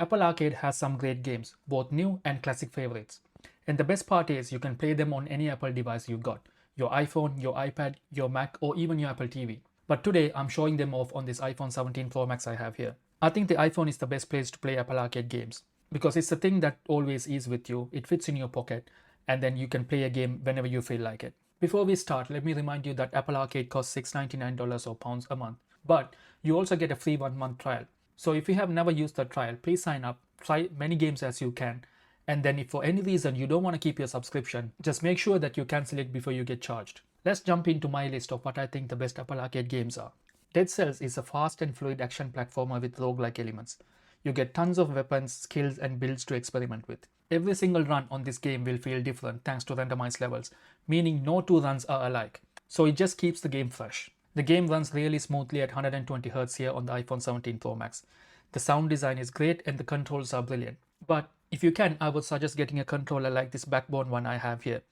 Apple Arcade has some great games, both new and classic favorites. And the best part is you can play them on any Apple device you got, your iPhone, your iPad, your Mac, or even your Apple TV. But today I'm showing them off on this iPhone 17 Pro Max I have here. I think the iPhone is the best place to play Apple Arcade games because it's the thing that always is with you, it fits in your pocket, and then you can play a game whenever you feel like it. Before we start, let me remind you that Apple Arcade costs $699 or pounds a month, but you also get a free 1 month trial. So if you have never used the trial, please sign up, try many games as you can, and then if for any reason you don't want to keep your subscription, just make sure that you cancel it before you get charged. Let's jump into my list of what I think the best Apple Arcade games are. Dead Cells is a fast and fluid action platformer with roguelike elements. You get tons of weapons, skills and builds to experiment with. Every single run on this game will feel different thanks to randomized levels, meaning no two runs are alike. So it just keeps the game fresh. The game runs really smoothly at 120Hz here on the iPhone 17 Pro Max. The sound design is great and the controls are brilliant. But if you can, I would suggest getting a controller like this Backbone one I have here,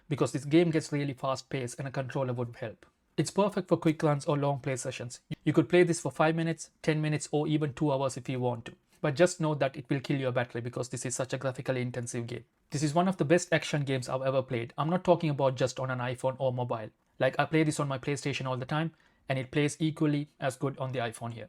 because this game gets really fast paced and a controller would help. It's perfect for quick runs or long play sessions. You could play this for 5 minutes, 10 minutes or even 2 hours if you want to. But just know that it will kill your battery because this is such a graphically intensive game. This is one of the best action games I've ever played. I'm not talking about just on an iPhone or mobile. Like I play this on my PlayStation all the time and it plays equally as good on the iPhone here.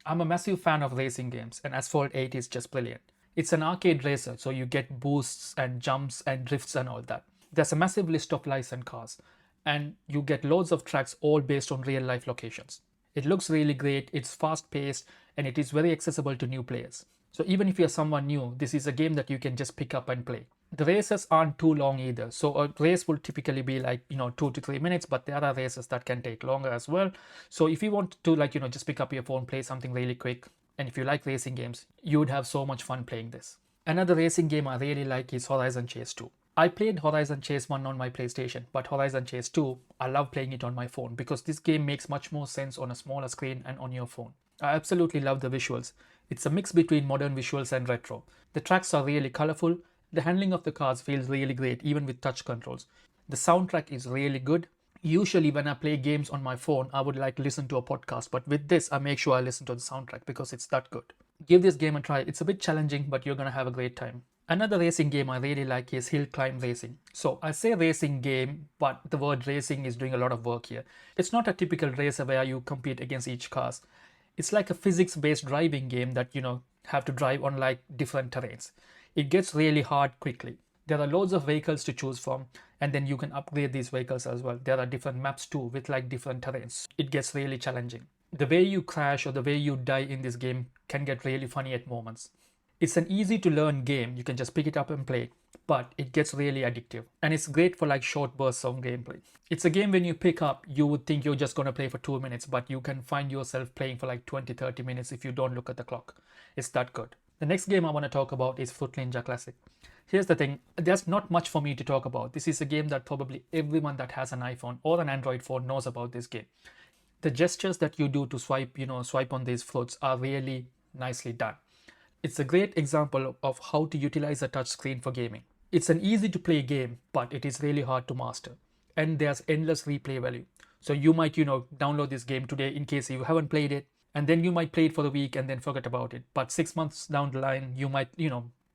I'm a massive fan of racing games and Asphalt 8 is just brilliant. It's an arcade racer, so you get boosts and jumps and drifts and all that. There's a massive list of licensed cars and you get loads of tracks all based on real life locations. It looks really great, it's fast paced and it is very accessible to new players. So even if you're someone new, this is a game that you can just pick up and play. The races aren't too long either. So a race will typically be like, 2 to 3 minutes, but there are races that can take longer as well. So if you want to just pick up your phone, play something really quick, and if you like racing games, you would have so much fun playing this. Another racing game I really like is Horizon Chase 2. I played Horizon Chase 1 on my PlayStation, but Horizon Chase 2, I love playing it on my phone because this game makes much more sense on a smaller screen and on your phone. I absolutely love the visuals. It's a mix between modern visuals and retro. The tracks are really colorful. The handling of the cars feels really great even with touch controls. The soundtrack is really good. Usually when I play games on my phone, I would like to listen to a podcast, but with this, I make sure I listen to the soundtrack because it's that good. Give this game a try. It's a bit challenging, but you're gonna have a great time. Another racing game I really like is Hill Climb Racing. So I say racing game, but the word racing is doing a lot of work here. It's not a typical racer where you compete against each cars. It's like a physics-based driving game that, have to drive on like different terrains. It gets really hard quickly. There are loads of vehicles to choose from, and then you can upgrade these vehicles as well. There are different maps too with like different terrains. It gets really challenging. The way you crash or the way you die in this game can get really funny at moments. It's an easy to learn game. You can just pick it up and play, but it gets really addictive and it's great for like short bursts of gameplay. It's a game when you pick up, you would think you're just going to play for 2 minutes, but you can find yourself playing for like 20-30 minutes if you don't look at the clock. It's that good. The next game I want to talk about is Fruit Ninja Classic. Here's the thing, there's not much for me to talk about. This is a game that probably everyone that has an iPhone or an Android phone knows about this game. The gestures that you do to swipe on these fruits are really nicely done. It's a great example of how to utilize a touchscreen for gaming. It's an easy to play game, but it is really hard to master. And there's endless replay value. So you might, download this game today in case you haven't played it, and then you might play it for a week and then forget about it. But 6 months down the line, you might,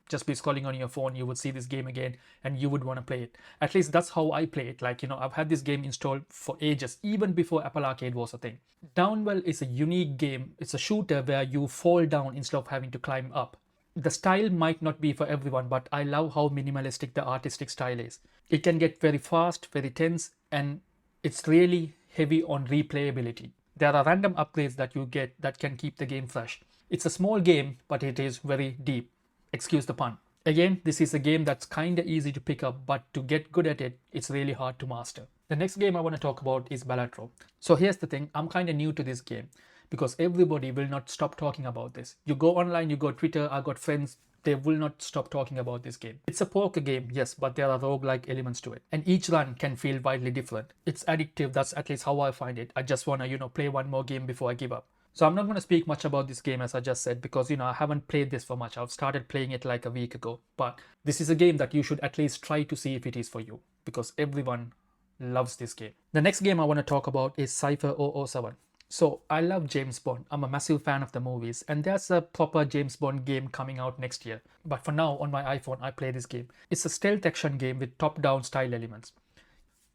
just be scrolling on your phone, you would see this game again and you would want to play it. At least that's how I play it. Like, I've had this game installed for ages, even before Apple Arcade was a thing. Downwell is a unique game. It's a shooter where you fall down instead of having to climb up. The style might not be for everyone, but I love how minimalistic the artistic style is. It can get very fast, very tense, and it's really heavy on replayability. There are random upgrades that you get that can keep the game fresh. It's a small game, but it is very deep. Excuse the pun. Again, this is a game that's kinda easy to pick up, but to get good at it, it's really hard to master. The next game I want to talk about is Balatro. So here's the thing, I'm kinda new to this game because everybody will not stop talking about this. You go online, you go Twitter, I got friends, they will not stop talking about this game. It's a poker game, yes, but there are roguelike elements to it. And each run can feel widely different. It's addictive, that's at least how I find it. I just wanna, play one more game before I give up. So I'm not going to speak much about this game as I just said because I haven't played this for much. I've started playing it like a week ago. But this is a game that you should at least try to see if it is for you because everyone loves this game. The next game I want to talk about is Cypher 007. So I love James Bond. I'm a massive fan of the movies, and there's a proper James Bond game coming out next year. But for now, on my iPhone, I play this game. It's a stealth action game with top-down style elements.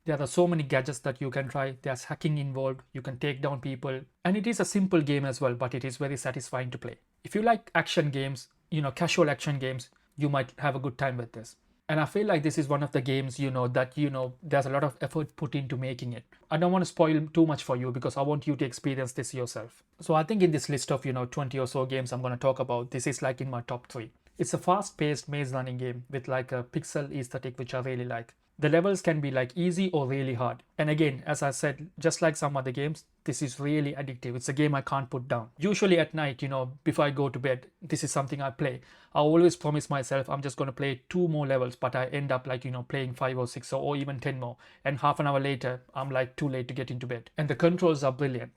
There are so many gadgets that you can try. There's hacking involved. You can take down people. And it is a simple game as well, but it is very satisfying to play. If you like action games, casual action games, you might have a good time with this. And I feel like this is one of the games, there's a lot of effort put into making it. I don't want to spoil too much for you because I want you to experience this yourself. So I think in this list of, 20 or so games I'm going to talk about, this is like in my top 3. It's a fast-paced maze running game with like a pixel aesthetic, which I really like. The levels can be like easy or really hard. And again, as I said, just like some other games, this is really addictive. It's a game I can't put down. Usually at night, before I go to bed, this is something I play. I always promise myself I'm just going to play 2 more levels, but I end up like, playing 5 or 6 or even 10 more. And half an hour later, I'm like too late to get into bed. And the controls are brilliant.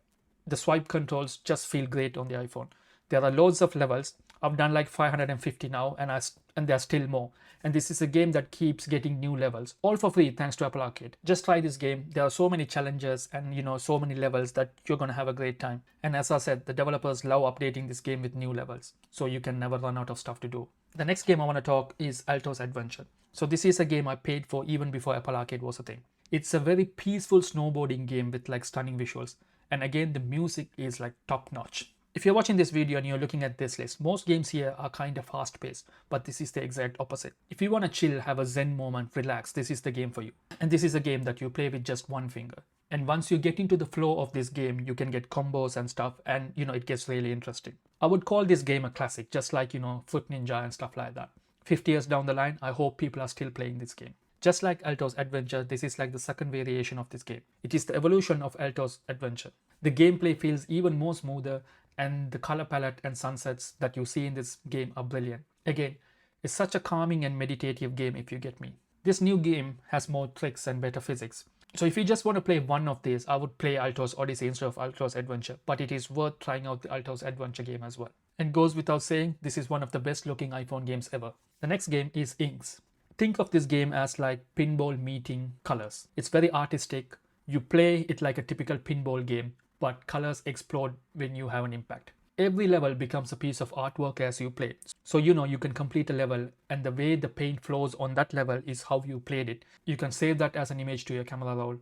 The swipe controls just feel great on the iPhone. There are loads of levels. I've done like 550 now, and there's still more. And this is a game that keeps getting new levels, all for free thanks to Apple Arcade. Just try this game. There are so many challenges and so many levels that you're gonna have a great time. And as I said, the developers love updating this game with new levels, so you can never run out of stuff to do. The next game I want to talk is Alto's Adventure. So this is a game I paid for even before Apple Arcade was a thing. It's a very peaceful snowboarding game with like stunning visuals. And again, the music is like top notch. If you're watching this video and you're looking at this list, most games here are kind of fast paced, but this is the exact opposite. If you want to chill, have a zen moment, relax, this is the game for you. And this is a game that you play with just one finger. And once you get into the flow of this game, you can get combos and stuff, and it gets really interesting. I would call this game a classic, just like Fruit Ninja and stuff like that. 50 years down the line, I hope people are still playing this game. Just like Alto's Adventure, this is like the second variation of this game. It is the evolution of Alto's Adventure. The gameplay feels even more smoother, and the color palette and sunsets that you see in this game are brilliant. Again, it's such a calming and meditative game if you get me. This new game has more tricks and better physics. So if you just want to play one of these, I would play Alto's Odyssey instead of Alto's Adventure, but it is worth trying out the Alto's Adventure game as well. And goes without saying, this is one of the best looking iPhone games ever. The next game is Inks. Think of this game as like pinball meeting colors. It's very artistic. You play it like a typical pinball game, but colors explode when you have an impact. Every level becomes a piece of artwork as you play. So you can complete a level, and the way the paint flows on that level is how you played it. You can save that as an image to your camera roll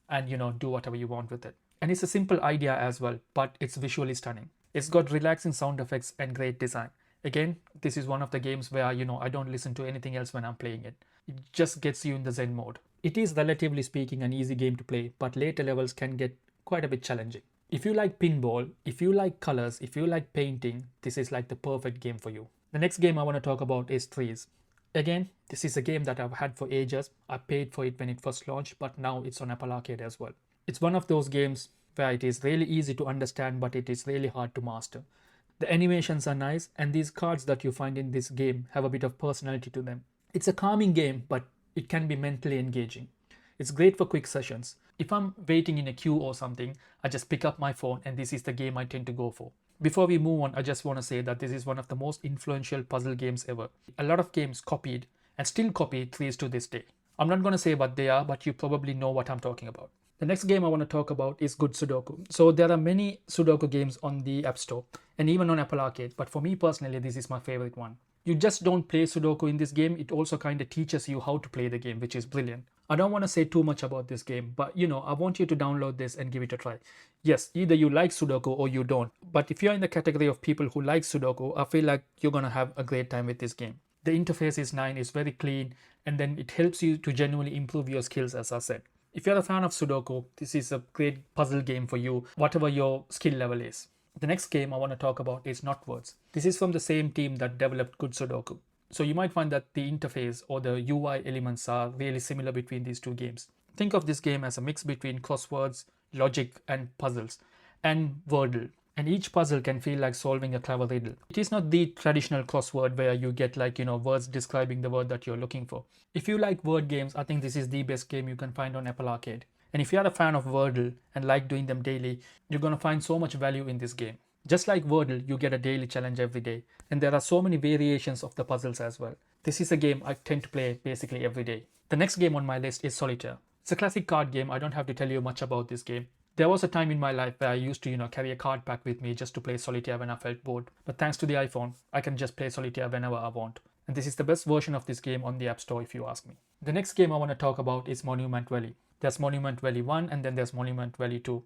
and do whatever you want with it. And it's a simple idea as well, but it's visually stunning. It's got relaxing sound effects and great design. Again, this is one of the games where I don't listen to anything else when I'm playing it. It just gets you in the zen mode. It is relatively speaking an easy game to play, but later levels can get quite a bit challenging. If you like pinball, if you like colors, if you like painting, this is like the perfect game for you. The next game I want to talk about is Trees. Again, this is a game that I've had for ages. I paid for it when it first launched, but now it's on Apple Arcade as well. It's one of those games where it is really easy to understand, but it is really hard to master. The animations are nice, and these cards that you find in this game have a bit of personality to them. It's a calming game, but it can be mentally engaging. It's great for quick sessions. If I'm waiting in a queue or something, I just pick up my phone and this is the game I tend to go for. Before we move on, I just want to say that this is one of the most influential puzzle games ever. A lot of games copied and still copy Trees to this day. I'm not going to say what they are, but you probably know what I'm talking about. The next game I want to talk about is Good Sudoku. So there are many Sudoku games on the App Store and even on Apple Arcade, but for me personally, this is my favorite one. You just don't play Sudoku in this game, it also kind of teaches you how to play the game, which is brilliant. I don't want to say too much about this game, but I want you to download this and give it a try. Yes, either you like Sudoku or you don't, but if you're in the category of people who like Sudoku, I feel like you're gonna have a great time with this game. The interface is nice, it's very clean, and then it helps you to genuinely improve your skills, as I said. If you're a fan of Sudoku, this is a great puzzle game for you, whatever your skill level is. The next game I want to talk about is Knotwords. This is from the same team that developed Good Sudoku. So you might find that the interface or the UI elements are really similar between these two games. Think of this game as a mix between crosswords, logic and puzzles, and Wordle. And each puzzle can feel like solving a clever riddle. It is not the traditional crossword where you get words describing the word that you're looking for. If you like word games, I think this is the best game you can find on Apple Arcade. And if you're a fan of Wordle and like doing them daily, you're going to find so much value in this game. Just like Wordle, you get a daily challenge every day. And there are so many variations of the puzzles as well. This is a game I tend to play basically every day. The next game on my list is Solitaire. It's a classic card game. I don't have to tell you much about this game. There was a time in my life where I used to, carry a card pack with me just to play solitaire when I felt bored. But thanks to the iPhone, I can just play solitaire whenever I want. And this is the best version of this game on the App Store if you ask me. The next game I want to talk about is Monument Valley. There's Monument Valley 1 and then there's Monument Valley 2.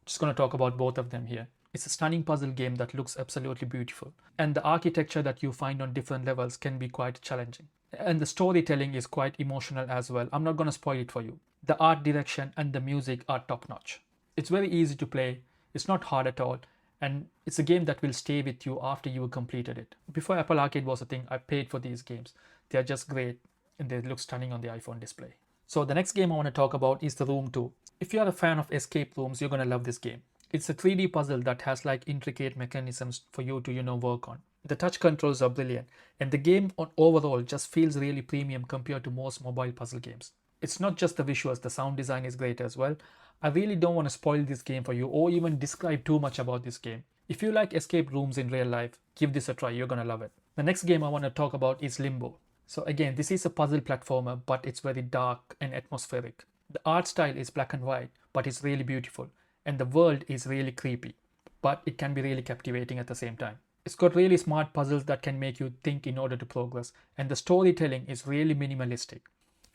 Just going to talk about both of them here. It's a stunning puzzle game that looks absolutely beautiful. And the architecture that you find on different levels can be quite challenging. And the storytelling is quite emotional as well. I'm not going to spoil it for you. The art direction and the music are top notch. It's very easy to play, it's not hard at all, and it's a game that will stay with you after you have completed it. Before Apple Arcade was a thing, I paid for these games. They are just great and they look stunning on the iPhone display. So the next game I want to talk about is The Room 2. If you are a fan of escape rooms, you're going to love this game. It's a 3D puzzle that has like intricate mechanisms for you to work on. The touch controls are brilliant and the game overall just feels really premium compared to most mobile puzzle games. It's not just the visuals, the sound design is great as well. I really don't want to spoil this game for you or even describe too much about this game. If you like escape rooms in real life, give this a try, you're gonna love it. The next game I want to talk about is Limbo. So again, this is a puzzle platformer, but it's very dark and atmospheric. The art style is black and white, but it's really beautiful. And the world is really creepy, but it can be really captivating at the same time. It's got really smart puzzles that can make you think in order to progress, and the storytelling is really minimalistic.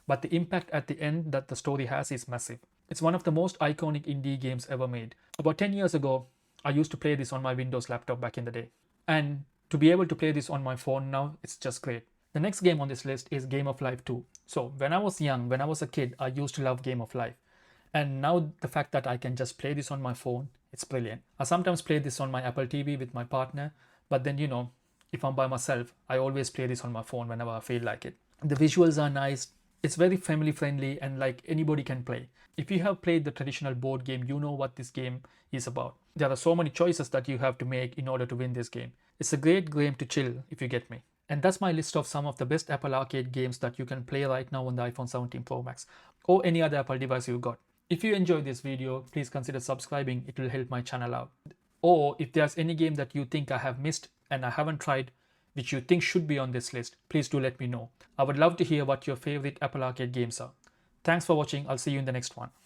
But the impact at the end that the story has is massive. It's one of the most iconic indie games ever made. About 10 years ago, I used to play this on my Windows laptop back in the day. And to be able to play this on my phone now, it's just great. The next game on this list is Game of Life 2. So when I was young, when I was a kid, I used to love Game of Life. And now the fact that I can just play this on my phone, it's brilliant. I sometimes play this on my Apple TV with my partner, but then if I'm by myself, I always play this on my phone whenever I feel like it. The visuals are nice. It's very family friendly and like anybody can play. If you have played the traditional board game, you know what this game is about. There are so many choices that you have to make in order to win this game. It's a great game to chill if you get me. And that's my list of some of the best Apple Arcade games that you can play right now on the iPhone 17 Pro Max or any other Apple device you got. If you enjoyed this video, please consider subscribing. It will help my channel out. Or if there's any game that you think I have missed and I haven't tried, which you think should be on this list, please do let me know. I would love to hear what your favorite Apple Arcade games are. Thanks for watching. I'll see you in the next one.